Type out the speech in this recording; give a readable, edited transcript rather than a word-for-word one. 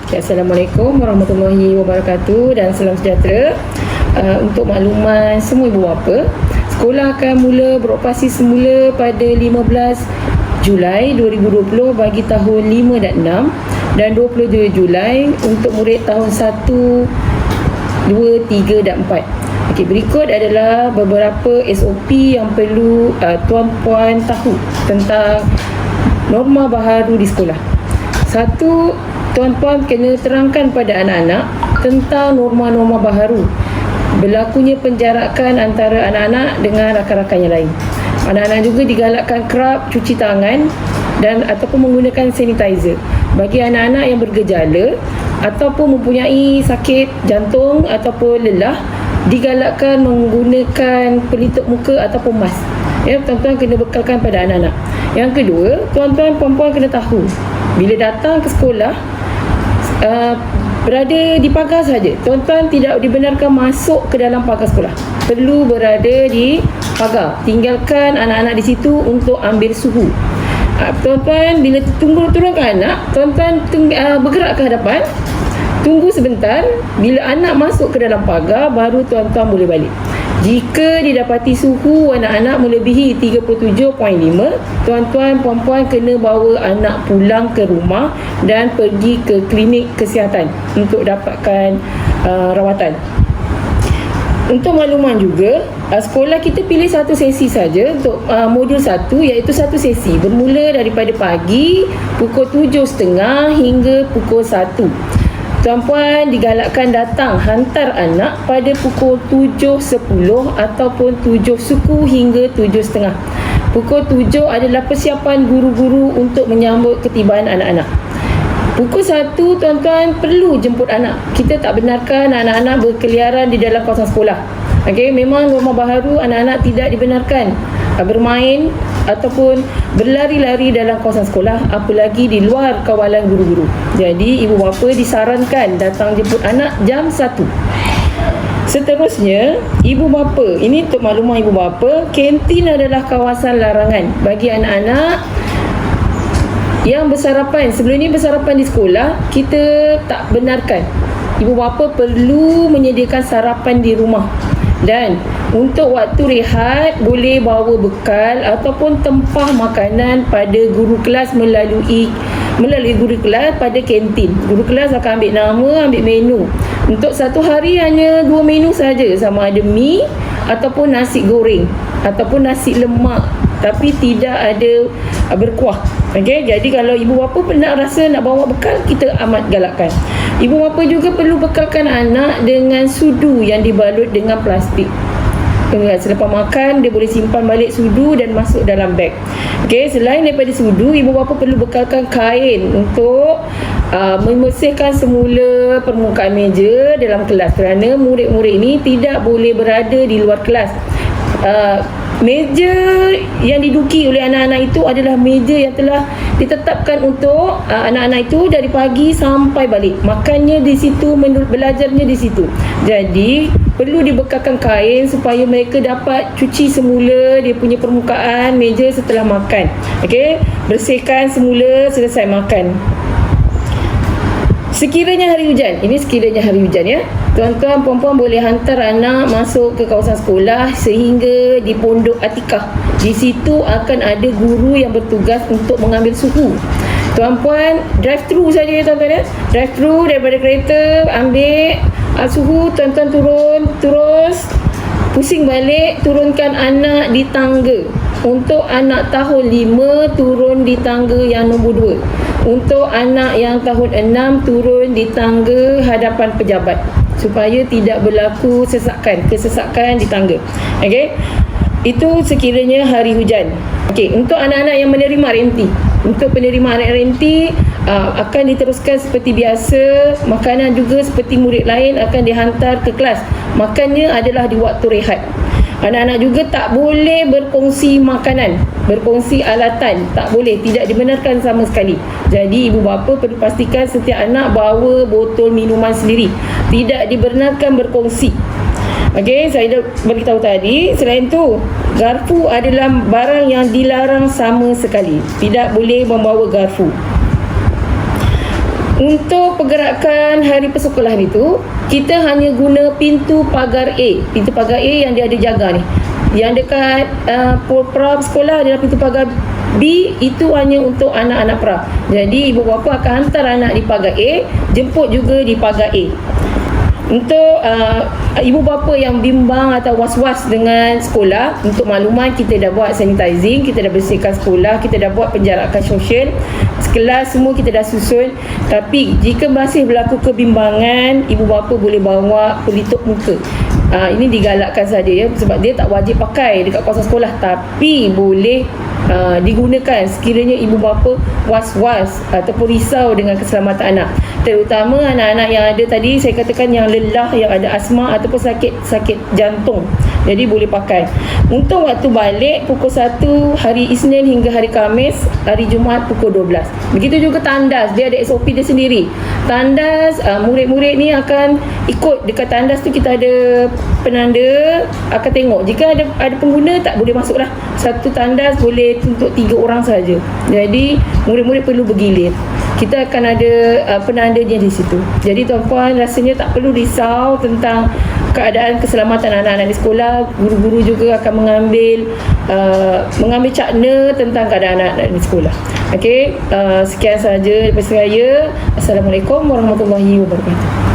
Assalamualaikum warahmatullahi wabarakatuh dan salam sejahtera. Untuk makluman semua ibu bapa, sekolah akan mula beroperasi semula pada 15 Julai 2020 bagi tahun 5 dan 6 dan 27 Julai untuk murid tahun 1, 2, 3 dan 4. Okey, berikut adalah beberapa SOP yang perlu tuan-puan tahu tentang norma baharu di sekolah. Satu, tuan-puan kena terangkan pada anak-anak tentang norma-norma baharu. Berlakunya penjarakan antara anak-anak dengan rakan-rakan yang lain. Anak-anak juga digalakkan kerap cuci tangan dan ataupun menggunakan sanitizer. Bagi anak-anak yang bergejala ataupun mempunyai sakit jantung ataupun lelah, digalakkan menggunakan pelitup muka ataupun mask. Ya, tuan-tuan kena bekalkan pada anak-anak. Yang kedua, tuan-tuan puan-puan kena tahu bila datang ke sekolah, berada di pagar saja. Tuan-tuan tidak dibenarkan masuk ke dalam pagar sekolah. Perlu berada di pagar. Tinggalkan anak-anak di situ untuk ambil suhu. Tuan-tuan bila turunkan anak, tuan-tuan bergerak ke hadapan. Tunggu sebentar. Bila anak masuk ke dalam pagar, baru tuan-tuan boleh balik. Jika didapati suhu anak-anak melebihi 37.5, tuan-tuan puan-puan kena bawa anak pulang ke rumah dan pergi ke klinik kesihatan untuk dapatkan rawatan. Untuk makluman juga, sekolah kita pilih satu sesi saja untuk modul 1, iaitu satu sesi bermula daripada pagi pukul 7.30 hingga pukul 1. Tuan-puan digalakkan datang hantar anak pada pukul 7.10 ataupun 7 suku hingga 7.30. Pukul 7 adalah persiapan guru-guru untuk menyambut ketibaan anak-anak. Pukul 1 tuan-tuan perlu jemput anak. Kita tak benarkan anak-anak berkeliaran di dalam kawasan sekolah. Okey, memang norma baharu anak-anak tidak dibenarkan bermain ataupun berlari-lari dalam kawasan sekolah, apalagi di luar kawalan guru-guru. Jadi ibu bapa disarankan datang jemput anak jam 1. Seterusnya, ibu bapa, ini untuk makluman ibu bapa, kantin adalah kawasan larangan bagi anak-anak yang bersarapan. Sebelum ni bersarapan di sekolah, kita tak benarkan. Ibu bapa perlu menyediakan sarapan di rumah. Dan untuk waktu rehat, boleh bawa bekal ataupun tempah makanan pada guru kelas melalui guru kelas pada kantin. Guru kelas akan ambil nama, ambil menu. Untuk satu hari hanya 2 menu saja, sama ada mi ataupun nasi goreng ataupun nasi lemak, tapi tidak ada berkuah. Okey, jadi kalau ibu bapa nak rasa nak bawa bekal, kita amat galakkan. Ibu bapa juga perlu bekalkan anak dengan sudu yang dibalut dengan plastik. Selepas makan, dia boleh simpan balik sudu dan masuk dalam beg. Okey, selain daripada sudu, ibu bapa perlu bekalkan kain untuk membersihkan semula permukaan meja dalam kelas, kerana murid-murid ini tidak boleh berada di luar kelas. Meja yang diduduki oleh anak-anak itu adalah meja yang telah ditetapkan untuk anak-anak itu dari pagi sampai balik. Makannya di situ, belajarnya di situ. Jadi perlu dibekalkan kain supaya mereka dapat cuci semula dia punya permukaan meja setelah makan. Okey, bersihkan semula selesai makan. Sekiranya hari hujan, ini sekiranya hari hujan ya, tuan-tuan puan-puan boleh hantar anak masuk ke kawasan sekolah sehingga di Pondok Atikah. Di situ akan ada guru yang bertugas untuk mengambil suhu. Tuan-puan drive thru saja ya tuan-tuan ya. Drive thru daripada kereta, ambil suhu, tuan-tuan turun, terus pusing balik, turunkan anak di tangga. Untuk anak tahun 5 turun di tangga yang nombor 2. Untuk anak yang tahun 6 turun di tangga hadapan pejabat supaya tidak berlaku kesesakan di tangga. Okey. Itu sekiranya hari hujan. Okey, untuk anak-anak yang menerima renti. Untuk penerimaan renti akan diteruskan seperti biasa. Makanan juga seperti murid lain akan dihantar ke kelas. Makannya adalah di waktu rehat. Anak-anak juga tak boleh berkongsi makanan, berkongsi alatan, tak boleh, tidak dibenarkan sama sekali. Jadi ibu bapa perlu pastikan setiap anak bawa botol minuman sendiri. Tidak dibenarkan berkongsi. Okey, saya dah beritahu tadi. Selain tu, garpu adalah barang yang dilarang sama sekali. Tidak boleh membawa garpu. Untuk pergerakan hari persekolahan itu, kita hanya guna pintu pagar A. Pintu pagar A yang dia ada jaga ni. Yang dekat pra sekolah adalah pintu pagar B, itu hanya untuk anak-anak pra. Jadi ibu bapa akan hantar anak di pagar A, jemput juga di pagar A. Untuk ibu bapa yang bimbang atau was-was dengan sekolah, untuk makluman kita dah buat sanitizing, kita dah bersihkan sekolah, kita dah buat penjarakan sosial, kelas semua kita dah susun. Tapi jika masih berlaku kebimbangan, ibu bapa boleh bawa pelitup muka. Ini digalakkan saja ya, sebab dia tak wajib pakai dekat kawasan sekolah, tapi boleh digunakan sekiranya ibu bapa was-was ataupun risau dengan keselamatan anak, terutama anak-anak yang ada tadi saya katakan yang lelah, yang ada asma ataupun sakit jantung. Jadi boleh pakai. Untuk waktu balik pukul 1 hari Isnin hingga hari Khamis, hari Jumaat pukul 12. Begitu juga tandas, dia ada SOP dia sendiri. Tandas, murid-murid ni akan ikut dekat tandas tu, kita ada penanda, akan tengok. Jika ada pengguna, tak boleh masuk lah. Satu tandas boleh untuk 3 orang saja. Jadi murid-murid perlu bergilir. Kita akan ada penandanya di situ. Jadi tuan-puan rasanya tak perlu risau tentang keadaan keselamatan anak-anak di sekolah. Guru-guru juga akan mengambil cakna tentang keadaan anak-anak di sekolah. Okey, sekian sahaja daripada saya. Assalamualaikum warahmatullahi wabarakatuh.